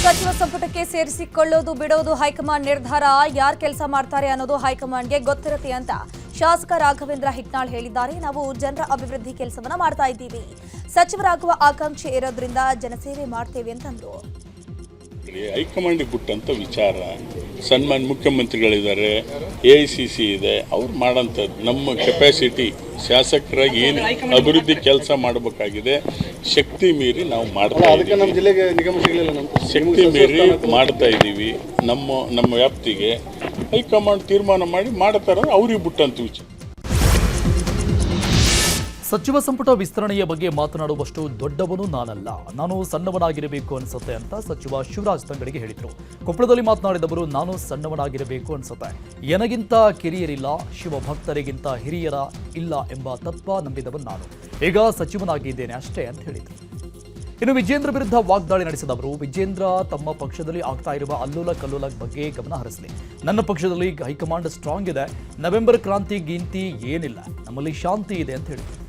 ಸಚಿವ ಸಂಪುಟಕ್ಕೆ ಸೇರಿಸಿಕೊಳ್ಳೋದು ಬಿಡೋದು ಹೈಕಮಾಂಡ್ ನಿರ್ಧಾರ. ಯಾರು ಕೆಲಸ ಮಾಡ್ತಾರೆ ಅನ್ನೋದು ಹೈಕಮಾಂಡ್ಗೆ ಗೊತ್ತಿರುತ್ತೆ ಅಂತ ಶಾಸಕ ರಾಘವೇಂದ್ರ ಹಿಟ್ನಾಳ್ ಹೇಳಿದ್ದಾರೆ. ನಾವು ಜನರ ಅಭಿವೃದ್ಧಿ ಕೆಲಸವನ್ನ ಮಾಡ್ತಾ ಇದ್ದೀವಿ, ಸಚಿವರಾಗುವ ಆಕಾಂಕ್ಷೆ ಇರೋದ್ರಿಂದ ಜನಸೇವೆ ಮಾಡ್ತೇವೆ ಅಂತಂದ್ರು. ಹೈಕಮಾಂಡಿಗೆ ಬಿಟ್ಟಂತ ವಿಚಾರ. ಸನ್ಮಾನ್ಯ ಮುಖ್ಯಮಂತ್ರಿಗಳಿದ್ದಾರೆ, AICC ಇದೆ, ಅವ್ರು ಮಾಡೋಂಥದ್ದು. ನಮ್ಮ ಕೆಪಾಸಿಟಿ ಶಾಸಕರಾಗಿ ಏನು ಅಭಿವೃದ್ಧಿ ಕೆಲಸ ಮಾಡಬೇಕಾಗಿದೆ ಶಕ್ತಿ ಮೀರಿ ನಾವು ಮಾಡ್ತಾ ಇದ್ದೀವಿ. ಶಕ್ತಿ ಮೀರಿ ಮಾಡ್ತಾ ಇದ್ದೀವಿ. ನಮ್ಮ ವ್ಯಾಪ್ತಿಗೆ ಹೈಕಮಾಂಡ್ ತೀರ್ಮಾನ ಮಾಡಿ ಮಾಡ್ತಾರೆ, ಅವ್ರಿಗೆ ಬಿಟ್ಟಂತ ವಿಚಾರ. ಸಚಿವ ಸಂಪುಟ ವಿಸ್ತರಣೆಯ ಬಗ್ಗೆ ಮಾತನಾಡುವಷ್ಟು ದೊಡ್ಡವನು ನಾನಲ್ಲ, ನಾನು ಸಣ್ಣವನಾಗಿರಬೇಕು ಅನ್ಸುತ್ತೆ ಅಂತ ಸಚಿವ ಶಿವರಾಜ್ ತಂಗಡಿಗೆ ಹೇಳಿದರು. ಕೊಪ್ಪಳದಲ್ಲಿ ಮಾತನಾಡಿದವರು, ನಾನು ಸಣ್ಣವನಾಗಿರಬೇಕು ಅನ್ಸುತ್ತೆ, ನನಗಿಂತ ಕಿರಿಯರಿಲ್ಲ, ಶಿವಭಕ್ತರಿಗಿಂತ ಹಿರಿಯರ ಇಲ್ಲ ಎಂಬ ತತ್ವ ನಂಬಿದವನು ನಾನು, ಈಗ ಸಚಿವನಾಗಿದ್ದೇನೆ ಅಷ್ಟೇ ಅಂತ ಹೇಳಿದರು. ಇನ್ನು ವಿಜೇಂದ್ರ ವಿರುದ್ಧ ವಾಗ್ದಾಳಿ ನಡೆಸಿದವರು, ವಿಜೇಂದ್ರ ತಮ್ಮ ಪಕ್ಷದಲ್ಲಿ ಆಗ್ತಾ ಇರುವ ಅಲ್ಲೋಲ ಕಲ್ಲೋಲ ಬಗ್ಗೆ ಗಮನ ಹರಿಸಲಿ. ನನ್ನ ಪಕ್ಷದಲ್ಲಿ ಹೈಕಮಾಂಡ್ ಸ್ಟ್ರಾಂಗ್ ಇದೆ, ನವೆಂಬರ್ ಕ್ರಾಂತಿ ಗೀಂತಿ ಏನಿಲ್ಲ, ನಮ್ಮಲ್ಲಿ ಶಾಂತಿ ಇದೆ ಅಂತ ಹೇಳಿದರು.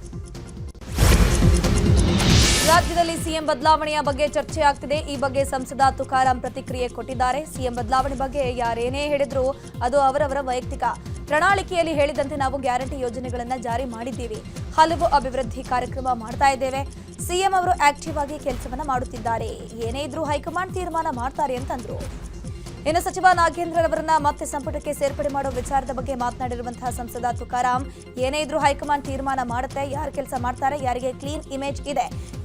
ರಾಜ್ಯದಲ್ಲಿ ಸಿಎಂ ಬದಲಾವಣೆಯ ಬಗ್ಗೆ ಚರ್ಚೆ ಆಗ್ತಿದೆ. ಈ ಬಗ್ಗೆ ಸಂಸದ ತುಕಾರಾಂ ಪ್ರತಿಕ್ರಿಯೆ ಕೊಟ್ಟಿದ್ದಾರೆ. ಸಿಎಂ ಬದಲಾವಣೆ ಬಗ್ಗೆ ಯಾರೇನೇ ಹೇಳಿದ್ರು ಅದು ಅವರವರ ವೈಯಕ್ತಿಕ. ಪ್ರಣಾಳಿಕೆಯಲ್ಲಿ ಹೇಳಿದಂತೆ ನಾವು ಗ್ಯಾರಂಟಿ ಯೋಜನೆಗಳನ್ನು ಜಾರಿ ಮಾಡಿದ್ದೀವಿ, ಹಲವು ಅಭಿವೃದ್ಧಿ ಕಾರ್ಯಕ್ರಮ ಮಾಡ್ತಾ ಇದ್ದೇವೆ. ಸಿಎಂ ಅವರು ಆಕ್ಟಿವ್ ಆಗಿ ಕೆಲಸವನ್ನ ಮಾಡುತ್ತಿದ್ದಾರೆ, ಏನೇ ಇದ್ರೂ ಹೈಕಮಾಂಡ್ ತೀರ್ಮಾನ ಮಾಡ್ತಾರೆ ಅಂತಂದ್ರು. ಇನ್ನು ಸಚಿವ ನಾಗೇಂದ್ರರವರನ್ನ ಮತ್ತೆ ಸಂಪುಟಕ್ಕೆ ಸೇರ್ಪಡೆ ಮಾಡೋ ವಿಚಾರದ ಬಗ್ಗೆ ಮಾತನಾಡಿರುವಂತಹ ಸಂಸದ ತುಕಾರಾಂ, ಏನೇ ಇದ್ರೂ ಹೈಕಮಾಂಡ್ ತೀರ್ಮಾನ ಮಾಡುತ್ತೆ, ಯಾರು ಕೆಲಸ ಮಾಡ್ತಾರೆ, ಯಾರಿಗೆ ಕ್ಲೀನ್ ಇಮೇಜ್ ಇದೆ,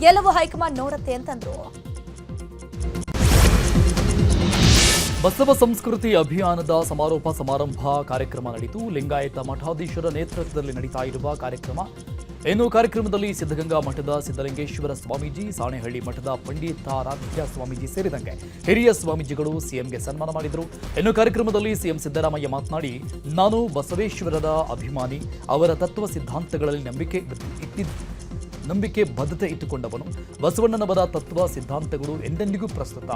ಎಲ್ಲವೂ ಹೈಕಮಾಂಡ್ ನೋಡುತ್ತೆ ಅಂತಂದ್ರು. ಬಸವ ಸಂಸ್ಕೃತಿ ಅಭಿಯಾನದ ಸಮಾರೋಪ ಸಮಾರಂಭ ಕಾರ್ಯಕ್ರಮ ನಡೆಯಿತು. ಲಿಂಗಾಯತ ಮಠಾಧೀಶರ ನೇತೃತ್ವದಲ್ಲಿ ನಡೀತಾ ಇರುವ ಕಾರ್ಯಕ್ರಮ. ಇನ್ನು ಕಾರ್ಯಕ್ರಮದಲ್ಲಿ ಸಿದ್ಧಗಂಗಾ ಮಠದ ಸಿದ್ದಲಿಂಗೇಶ್ವರ ಸ್ವಾಮೀಜಿ, ಸಾಣೆಹಳ್ಳಿ ಮಠದ ಪಂಡಿತಾರಾಧ್ಯ ಸ್ವಾಮೀಜಿ ಸೇರಿದಂತೆ ಹಿರಿಯ ಸ್ವಾಮೀಜಿಗಳು ಸಿಎಂಗೆ ಸನ್ಮಾನ ಮಾಡಿದರು. ಇನ್ನು ಕಾರ್ಯಕ್ರಮದಲ್ಲಿ ಸಿಎಂ ಸಿದ್ದರಾಮಯ್ಯ ಮಾತನಾಡಿ, ನಾನು ಬಸವೇಶ್ವರರ ಅಭಿಮಾನಿ, ಅವರ ತತ್ವ ಸಿದ್ಧಾಂತಗಳಲ್ಲಿ ನಂಬಿಕೆ ಬದ್ಧತೆ ಇಟ್ಟುಕೊಂಡವನು. ಬಸವಣ್ಣನವರ ತತ್ವ ಸಿದ್ಧಾಂತಗಳು ಎಂದೆಂದಿಗೂ ಪ್ರಸ್ತುತ.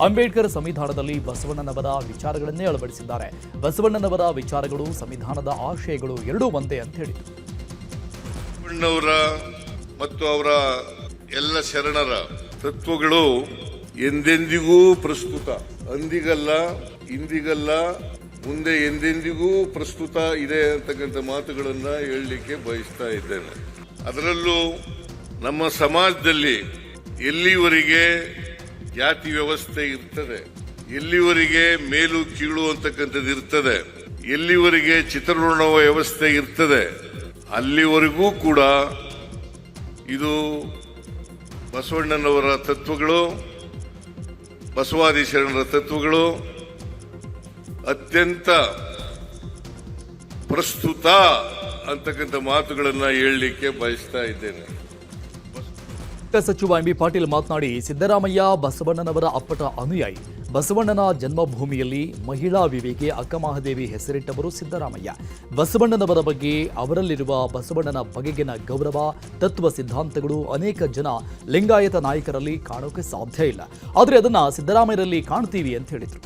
ಅಂಬೇಡ್ಕರ್ ಸಂವಿಧಾನದಲ್ಲಿ ಬಸವಣ್ಣನವರ ವಿಚಾರಗಳನ್ನೇ ಅಳವಡಿಸಿದ್ದಾರೆ. ಬಸವಣ್ಣನವರ ವಿಚಾರಗಳು, ಸಂವಿಧಾನದ ಆಶಯಗಳು ಎರಡೂ ಒಂದೇ ಅಂತ ಹೇಳಿದರು. ಬಸವಣ್ಣನವರ ಮತ್ತು ಅವರ ಎಲ್ಲ ಶರಣರ ತತ್ವಗಳು ಎಂದೆಂದಿಗೂ ಪ್ರಸ್ತುತ, ಅಂದಿಗಲ್ಲ, ಇಂದಿಗಲ್ಲ, ಮುಂದೆ ಎಂದೆಂದಿಗೂ ಪ್ರಸ್ತುತ ಇದೆ ಅಂತಕ್ಕಂಥ ಮಾತುಗಳನ್ನ ಹೇಳಲಿಕ್ಕೆ ಬಯಸ್ತಾ ಇದ್ದೇನೆ. ಅದರಲ್ಲೂ ನಮ್ಮ ಸಮಾಜದಲ್ಲಿ ಎಲ್ಲಿವರೆಗೆ ಜಾತಿ ವ್ಯವಸ್ಥೆ ಇರ್ತದೆ, ಎಲ್ಲಿವರೆಗೆ ಮೇಲು ಕೀಳು ಅಂತಕ್ಕಂಥದ್ದು ಇರ್ತದೆ, ಎಲ್ಲಿವರೆಗೆ ಚಿತ್ರವರ್ಣ ವ್ಯವಸ್ಥೆ ಇರ್ತದೆ, ಅಲ್ಲಿವರೆಗೂ ಕೂಡ ಇದು ಬಸವಣ್ಣನವರ ತತ್ವಗಳು, ಬಸವಾದಿ ಶರಣರ ತತ್ವಗಳು ಅತ್ಯಂತ ಪ್ರಸ್ತುತ ಅಂತಕ್ಕಂಥ ಮಾತುಗಳನ್ನ ಹೇಳಲಿಕ್ಕೆ ಬಯಸ್ತಾ ಇದ್ದೇನೆ. ಸಚಿವ ಎಂಬಿ ಪಾಟೀಲ್ ಮಾತನಾಡಿ, ಸಿದ್ದರಾಮಯ್ಯ ಬಸವಣ್ಣನವರ ಅಪ್ಪಟ ಅನುಯಾಯಿ. ಬಸವಣ್ಣನ ಜನ್ಮಭೂಮಿಯಲ್ಲಿ ಮಹಿಳಾ ವಿವಿಗೆ ಅಕ್ಕಮಹಾದೇವಿ ಹೆಸರಿಟ್ಟವರು ಸಿದ್ದರಾಮಯ್ಯ. ಬಸವಣ್ಣನವರ ಬಗ್ಗೆ, ಅವರಲ್ಲಿರುವ ಬಸವಣ್ಣನ ಬಗೆಗಿನ ಗೌರವ, ತತ್ವ ಸಿದ್ಧಾಂತಗಳು ಅನೇಕ ಜನ ಲಿಂಗಾಯತ ನಾಯಕರಲ್ಲಿ ಕಾಣೋಕೆ ಸಾಧ್ಯ ಇಲ್ಲ, ಆದರೆ ಅದನ್ನ ಸಿದ್ದರಾಮಯ್ಯರಲ್ಲಿ ಕಾಣ್ತೀವಿ ಅಂತ ಹೇಳಿದರು.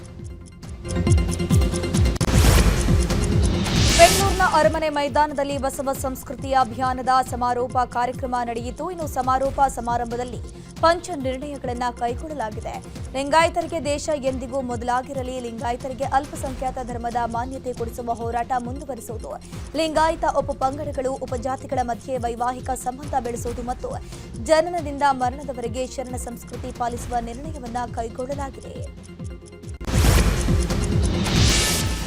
ಬೆಂಗಳೂರಿನ ಅರಮನೆ ಮೈದಾನದಲ್ಲಿ ಬಸವ ಸಂಸ್ಕೃತಿ ಅಭಿಯಾನದ ಸಮಾರೋಪ ಕಾರ್ಯಕ್ರಮ ನಡೆಯಿತು. ಇನ್ನು ಸಮಾರೋಪ ಸಮಾರಂಭದಲ್ಲಿ ಪಂಚ ನಿರ್ಣಯಗಳನ್ನು ಕೈಗೊಳ್ಳಲಾಗಿದೆ. ಲಿಂಗಾಯತರಿಗೆ ದೇಶ ಎಂದಿಗೂ ಮೊದಲಾಗಿರಲಿ, ಲಿಂಗಾಯತರಿಗೆ ಅಲ್ಪಸಂಖ್ಯಾತ ಧರ್ಮದ ಮಾನ್ಯತೆ ಕೊಡಿಸುವ ಹೋರಾಟ ಮುಂದುವರಿಸುವುದು, ಲಿಂಗಾಯತ ಉಪಪಂಗಡಗಳು, ಉಪಜಾತಿಗಳ ಮಧ್ಯೆ ವೈವಾಹಿಕ ಸಂಬಂಧ ಬೆಳೆಸುವುದು ಮತ್ತು ಜನನದಿಂದ ಮರಣದವರೆಗೆ ಶರಣ ಸಂಸ್ಕೃತಿ ಪಾಲಿಸುವ ನಿರ್ಣಯವನ್ನು ಕೈಗೊಳ್ಳಲಾಗಿದೆ.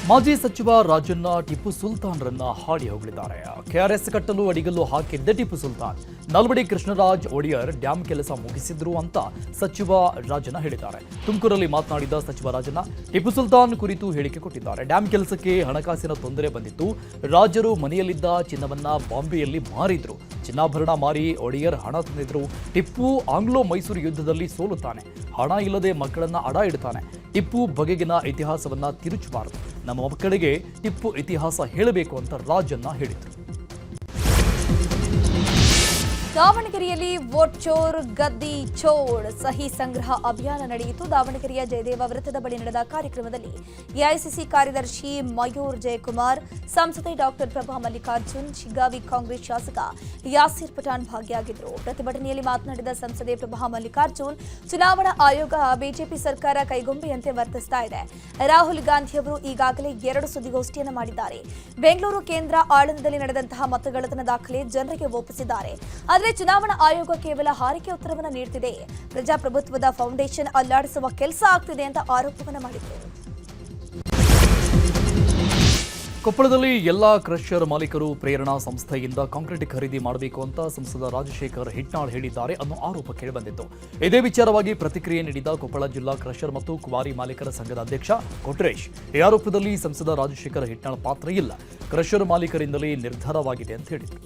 ಮಾಜಿ ಸಚಿವ ರಾಜಣ್ಣ ಟಿಪ್ಪು ಸುಲ್ತಾನ್ರನ್ನ ಹಾಡಿ ಹೋಗಲಿದ್ದಾರೆ. ಕೆಆರ್ಎಸ್ ಕಟ್ಟಲು ಅಡಿಗಲ್ಲು ಹಾಕಿದ್ದ ಟಿಪ್ಪು ಸುಲ್ತಾನ್, ನಾಲ್ವಡಿ ಕೃಷ್ಣರಾಜ್ ಒಡೆಯರ್ ಡ್ಯಾಂ ಕೆಲಸ ಮುಗಿಸಿದ್ರು ಅಂತ ಸಚಿವ ರಾಜಣ್ಣ ಹೇಳಿದ್ದಾರೆ. ತುಮಕೂರಲ್ಲಿ ಮಾತನಾಡಿದ ಸಚಿವ ರಾಜಣ್ಣ, ಟಿಪ್ಪು ಸುಲ್ತಾನ್ ಕುರಿತು ಹೇಳಿಕೆ ಕೊಟ್ಟಿದ್ದಾರೆ. ಡ್ಯಾಂ ಕೆಲಸಕ್ಕೆ ಹಣಕಾಸಿನ ತೊಂದರೆ ಬಂದಿತ್ತು, ರಾಜರು ಮನೆಯಲ್ಲಿದ್ದ ಚಿನ್ನವನ್ನ ಬಾಂಬೆಯಲ್ಲಿ ಮಾರಿದ್ರು, ಚಿನ್ನಾಭರಣ ಮಾರಿ ಒಡೆಯರ್ ಹಣ ತಂದಿದ್ರು. ಟಿಪ್ಪು ಆಂಗ್ಲೋ ಮೈಸೂರು ಯುದ್ಧದಲ್ಲಿ ಸೋಲುತ್ತಾನೆ, ಹಣ ಇಲ್ಲದೆ ಮಕ್ಕಳನ್ನ ಅಡ ಇಡ್ತಾನೆ. ಟಿಪ್ಪು ಬಗೆಗಿನ ಇತಿಹಾಸವನ್ನ ತಿರುಚಬಾರದು, ನಮ್ಮ ಮಕ್ಕಳಿಗೆ ಟಿಪ್ಪು ಇತಿಹಾಸ ಹೇಳಬೇಕು ಅಂತ ರಾಜಣ್ಣ ಹೇಳಿದರು. ದಾವಣಗೆರೆಯಲ್ಲಿ ವೋಟ್ ಚೋರ್ ಗದ್ದಿ ಚೋರ್ ಸಹಿ ಸಂಗ್ರಹ ಅಭಿಯಾನ ನಡೆಯಿತು. ದಾವಣಗೆರೆಯ ಜಯದೇವ ವೃತ್ತದ ಬಳಿ ನಡೆದ ಕಾರ್ಯಕ್ರಮದಲ್ಲಿ ಎಐಸಿಸಿ ಕಾರ್ಯದರ್ಶಿ ಮಯೂರ್ ಜಯಕುಮಾರ್, ಸಂಸದೆ ಡಾಕ್ಟರ್ ಪ್ರಭಾ ಮಲ್ಲಿಕಾರ್ಜುನ್, ಶಿಗ್ಗಾವಿ ಕಾಂಗ್ರೆಸ್ ಶಾಸಕ ಯಾಸೀರ್ ಪಠಾಣ್ ಭಾಗಿಯಾಗಿದ್ದರು. ಪ್ರತಿಭಟನೆಯಲ್ಲಿ ಮಾತನಾಡಿದ ಸಂಸದೆ ಪ್ರಭಾ ಮಲ್ಲಿಕಾರ್ಜುನ್, ಚುನಾವಣಾ ಆಯೋಗ ಬಿಜೆಪಿ ಸರ್ಕಾರ ಕೈಗೊಂಬೆಯಂತೆ ವರ್ತಿಸ್ತಾ ಇದೆ. ರಾಹುಲ್ ಗಾಂಧಿ ಅವರು ಈಗಾಗಲೇ 2 ಸುದ್ದಿಗೋಷ್ಠಿಯನ್ನು ಮಾಡಿದ್ದಾರೆ. ಬೆಂಗಳೂರು ಕೇಂದ್ರ ಆಳಂದದಲ್ಲಿ ನಡೆದಂತಹ ಮತಗಳ್ಳತನ ದಾಖಲೆ ಜನರಿಗೆ ಒಪ್ಪಿಸಿದ್ದಾರೆ. ಆದರೆ ಚುನಾವಣಾ ಆಯೋಗ ಕೇವಲ ಹಾರಿಕೆ ಉತ್ತರವನ್ನು ನೀಡುತ್ತಿದೆ. ಪ್ರಜಾಪ್ರಭುತ್ವದ ಫೌಂಡೇಶನ್ ಅಲ್ಲಾಡಿಸುವ ಕೆಲಸ ಆಗ್ತಿದೆ ಅಂತ ಆರೋಪವನ್ನು ಮಾಡಿದರು. ಕೊಪ್ಪಳದಲ್ಲಿ ಎಲ್ಲಾ ಕ್ರಷರ್ ಮಾಲೀಕರು ಪ್ರೇರಣಾ ಸಂಸ್ಥೆಯಿಂದ ಕಾಂಕ್ರೀಟ್ ಖರೀದಿ ಮಾಡಬೇಕು ಅಂತ ಸಂಸದ ರಾಜಶೇಖರ್ ಹಿಟ್ನಾಳ್ ಹೇಳಿದ್ದಾರೆ ಅನ್ನೋ ಆರೋಪ ಕೇಳಿಬಂದಿತ್ತು. ಇದೇ ವಿಚಾರವಾಗಿ ಪ್ರತಿಕ್ರಿಯೆ ನೀಡಿದ ಕೊಪ್ಪಳ ಜಿಲ್ಲಾ ಕ್ರಷರ್ ಮತ್ತು ಕ್ವಾರಿ ಮಾಲೀಕರ ಸಂಘದ ಅಧ್ಯಕ್ಷ ಕೊಟ್ರೇಶ್, ಈ ಆರೋಪದಲ್ಲಿ ಸಂಸದ ರಾಜಶೇಖರ್ ಹಿಟ್ನಾಳ್ ಪಾತ್ರ ಇಲ್ಲ, ಕ್ರಷರ್ ಮಾಲೀಕರಿಂದಲೇ ನಿರ್ಧಾರವಾಗಿದೆ ಅಂತ ಹೇಳಿದರು.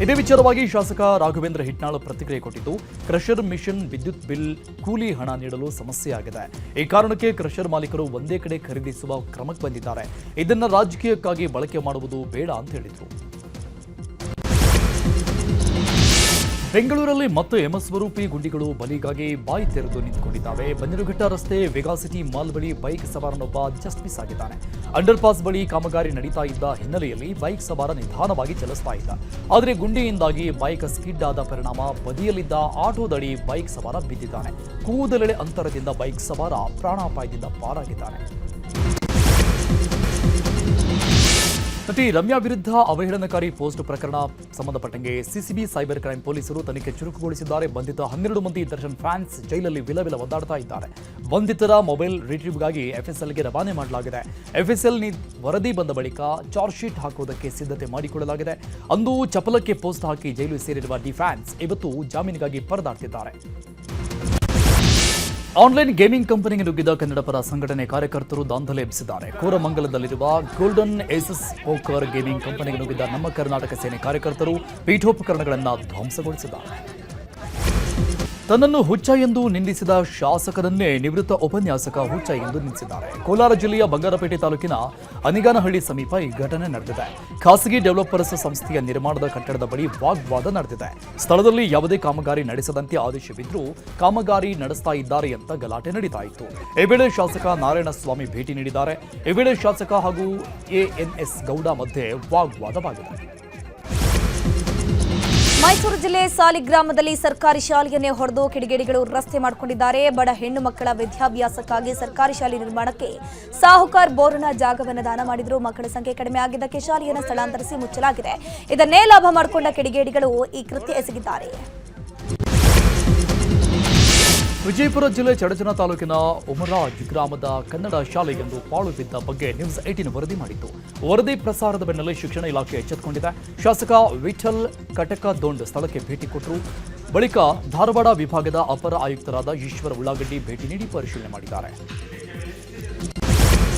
ಇದೇ ವಿಚಾರವಾಗಿ ಶಾಸಕ ರಾಘವೇಂದ್ರ ಹಿಟ್ನಾಳ್ ಪ್ರತಿಕ್ರಿಯೆ ಕೊಟ್ಟಿದ್ದು, ಕ್ರಷರ್ ಮಿಷನ್ ವಿದ್ಯುತ್ ಬಿಲ್ ಕೂಲಿ ಹಣ ನೀಡಲು ಸಮಸ್ಯೆಯಾಗಿದೆ. ಈ ಕಾರಣಕ್ಕೆ ಕ್ರಷರ್ ಮಾಲೀಕರು ಒಂದೇ ಕಡೆ ಖರೀದಿಸುವ ಕ್ರಮಕ್ಕೆ ಬಂದಿದ್ದಾರೆ. ಇದನ್ನು ರಾಜಕೀಯಕ್ಕಾಗಿ ಬಳಕೆ ಮಾಡುವುದು ಬೇಡ ಅಂತ ಹೇಳಿದರು. ಬೆಂಗಳೂರಲ್ಲಿ ಮತ್ತೆ ಎಂಎಸ್ವರೂಪಿ ಗುಂಡಿಗಳು ಬಲಿಗಾಗಿ ಬಾಯಿ ತೆರೆದು ನಿಂತುಕೊಂಡಿದ್ದಾವೆ. ಬನ್ನೇರುಘಟ್ಟ ರಸ್ತೆ ವೆಗಾಸಿಟಿ ಮಾಲ್ ಬಳಿ ಬೈಕ್ ಸವಾರನೊಬ್ಬ ಜಸ್ಟ್ ಮಿಸ್ ಆಗಿದ್ದಾನೆ. ಅಂಡರ್ ಪಾಸ್ ಬಳಿ ಕಾಮಗಾರಿ ನಡೀತಾ ಇದ್ದ ಹಿನ್ನೆಲೆಯಲ್ಲಿ ಬೈಕ್ ಸವಾರ ನಿಧಾನವಾಗಿ ಚಲಿಸ್ತಾ ಇದ್ದ. ಆದರೆ ಗುಂಡಿಯಿಂದಾಗಿ ಬೈಕ್ ಸ್ಕಿಡ್ ಆದ ಪರಿಣಾಮ ಬದಿಯಲ್ಲಿದ್ದ ಆಟೋದಡಿ ಬೈಕ್ ಸವಾರ ಬಿದ್ದಿದ್ದಾನೆ. ಕೂದಲೆಳೆ ಅಂತರದಿಂದ ಬೈಕ್ ಸವಾರ ಪ್ರಾಣಾಪಾಯದಿಂದ ಪಾರಾಗಿದ್ದಾನೆ. ನಟಿ ರಮ್ಯಾ ವಿರುದ್ಧ ಅವಹೇಳನಕಾರಿ ಪೋಸ್ಟ್ ಪ್ರಕರಣ ಸಂಬಂಧಪಟ್ಟಂಗೆ ಸಿಸಿಬಿ ಸೈಬರ್ ಕ್ರೈಂ ಪೊಲೀಸರು ತನಿಖೆ ಚುರುಕುಗೊಳಿಸಿದ್ದಾರೆ. ಬಂಧಿತ 12 ಮಂದಿ ದರ್ಶನ್ ಫ್ಯಾನ್ಸ್ ಜೈಲಲ್ಲಿ ವಿಲವಿಲ ಒದ್ದಾಡ್ತಾ ಇದ್ದಾರೆ. ಬಂಧಿತರ ಮೊಬೈಲ್ ರಿಟ್ರೀವ್ಗಾಗಿ ಎಫ್ಎಸ್ಎಲ್ಗೆ ರವಾನೆ ಮಾಡಲಾಗಿದೆ. ಎಫ್ಎಸ್ಎಲ್ ವರದಿ ಬಂದ ಬಳಿಕ ಚಾರ್ಜ್ ಶೀಟ್ ಹಾಕುವುದಕ್ಕೆ ಸಿದ್ಧತೆ ಮಾಡಿಕೊಳ್ಳಲಾಗಿದೆ. ಅಂದು ಚಪಲಕ್ಕೆ ಪೋಸ್ಟ್ ಹಾಕಿ ಜೈಲು ಸೇರಿರುವ ಡಿ ಫ್ಯಾನ್ಸ್ ಇವತ್ತು ಜಾಮೀನಿಗಾಗಿ ಪರದಾಡ್ತಿದ್ದಾರೆ. ಆನ್ಲೈನ್ ಗೇಮಿಂಗ್ ಕಂಪನಿಗೆ ನುಗ್ಗಿದ ಕನ್ನಡ ಪರ ಸಂಘಟನೆ ಕಾರ್ಯಕರ್ತರು ದಾಂಧಲೆ ಎಬ್ಬಿಸಿದ್ದಾರೆ. ಕೋರಮಂಗಲದಲ್ಲಿರುವ ಗೋಲ್ಡನ್ ಏಸಸ್ ಪೋಕರ್ ಗೇಮಿಂಗ್ ಕಂಪನಿಗೆ ನುಗ್ಗಿದ ನಮ್ಮ ಕರ್ನಾಟಕ ಸೇನೆ ಕಾರ್ಯಕರ್ತರು ಪೀಠೋಪಕರಣಗಳನ್ನು ಧ್ವಂಸಗೊಳಿಸಿದ್ದಾರೆ. ತನ್ನನ್ನು ಹುಚ್ಚ ಎಂದು ನಿಂದಿಸಿದ ಶಾಸಕರನ್ನೇ ನಿವೃತ್ತ ಉಪನ್ಯಾಸಕ ಹುಚ್ಚ ಎಂದು ನಿಂದಿಸಿದ್ದಾರೆ. ಕೋಲಾರ ಜಿಲ್ಲೆಯ ಬಂಗಾರಪೇಟೆ ತಾಲೂಕಿನ ಅನಿಗಾನಹಳ್ಳಿ ಸಮೀಪ ಈ ಘಟನೆ ನಡೆದಿದೆ. ಖಾಸಗಿ ಡೆವಲಪರ್ಸ್ ಸಂಸ್ಥೆಯ ನಿರ್ಮಾಣದ ಕಟ್ಟಡದ ಬಳಿ ವಾಗ್ವಾದ ನಡೆದಿದೆ. ಸ್ಥಳದಲ್ಲಿ ಯಾವುದೇ ಕಾಮಗಾರಿ ನಡೆಸದಂತೆ ಆದೇಶವಿದ್ದರೂ ಕಾಮಗಾರಿ ನಡೆಸ್ತಾ ಇದ್ದಾರೆ ಅಂತ ಗಲಾಟೆ ನಡೀತಾ ಇತ್ತು. ಈ ವೇಳೆ ಶಾಸಕ ನಾರಾಯಣಸ್ವಾಮಿ ಭೇಟಿ ನೀಡಿದ್ದಾರೆ. ಈ ವೇಳೆ ಶಾಸಕ ಹಾಗೂ ಎಎನ್ಎಸ್ ಗೌಡ ಮಧ್ಯೆ ವಾಗ್ವಾದವಾಗಿದೆ. ಮೈಸೂರು ಜಿಲ್ಲೆ ಸಾಲಿಗ್ರಾಮದಲ್ಲಿ ಸರ್ಕಾರಿ ಶಾಲೆಯನ್ನೇ ಹೊಡೆದು ಕಿಡಿಗೇಡಿಗಳು ರಸ್ತೆ ಮಾಡಿಕೊಂಡಿದ್ದಾರೆ. ಬಡ ಹೆಣ್ಣು ಮಕ್ಕಳ ವಿದ್ಯಾಭ್ಯಾಸಕ್ಕಾಗಿ ಸರ್ಕಾರಿ ಶಾಲೆ ನಿರ್ಮಾಣಕ್ಕೆ ಸಾಹುಕಾರ್ ಬೋರನ ಜಾಗವನ್ನು ದಾನ ಮಾಡಿದ್ರು. ಮಕ್ಕಳ ಸಂಖ್ಯೆ ಕಡಿಮೆ ಆಗಿದ್ದಕ್ಕೆ ಶಾಲೆಯನ್ನು ಸ್ಥಳಾಂತರಿಸಿ ಮುಚ್ಚಲಾಗಿದೆ. ಇದನ್ನೇ ಲಾಭ ಮಾಡಿಕೊಂಡ ಕಿಡಿಗೇಡಿಗಳು ಈ ಕೃತ್ಯ ಎಸಗಿದ್ದಾರೆ. ವಿಜಯಪುರ ಜಿಲ್ಲೆ ಚಡಚಣ ತಾಲೂಕಿನ ಉಮರಾಜ್ ಗ್ರಾಮದ ಕನ್ನಡ ಶಾಲೆಯೊಂದು ಪಾಳು ಬಿದ್ದ ಬಗ್ಗೆ ನ್ಯೂಸ್ 18 ವರದಿ ಮಾಡಿತ್ತು. ವರದಿ ಪ್ರಸಾರದ ಬೆನ್ನಲ್ಲೇ ಶಿಕ್ಷಣ ಇಲಾಖೆ ಎಚ್ಚೆತ್ತುಕೊಂಡಿದೆ. ಶಾಸಕ ವಿಠಲ್ ಕಟಕದೊಂಡ್ ಸ್ಥಳಕ್ಕೆ ಭೇಟಿ ಕೊಟ್ಟರು. ಬಳಿಕ ಧಾರವಾಡ ವಿಭಾಗದ ಅಪರ ಆಯುಕ್ತರಾದ ಈಶ್ವರ ಉಳ್ಳಾಗಡ್ಡಿ ಭೇಟಿ ನೀಡಿ ಪರಿಶೀಲನೆ ಮಾಡಿದ್ದಾರೆ.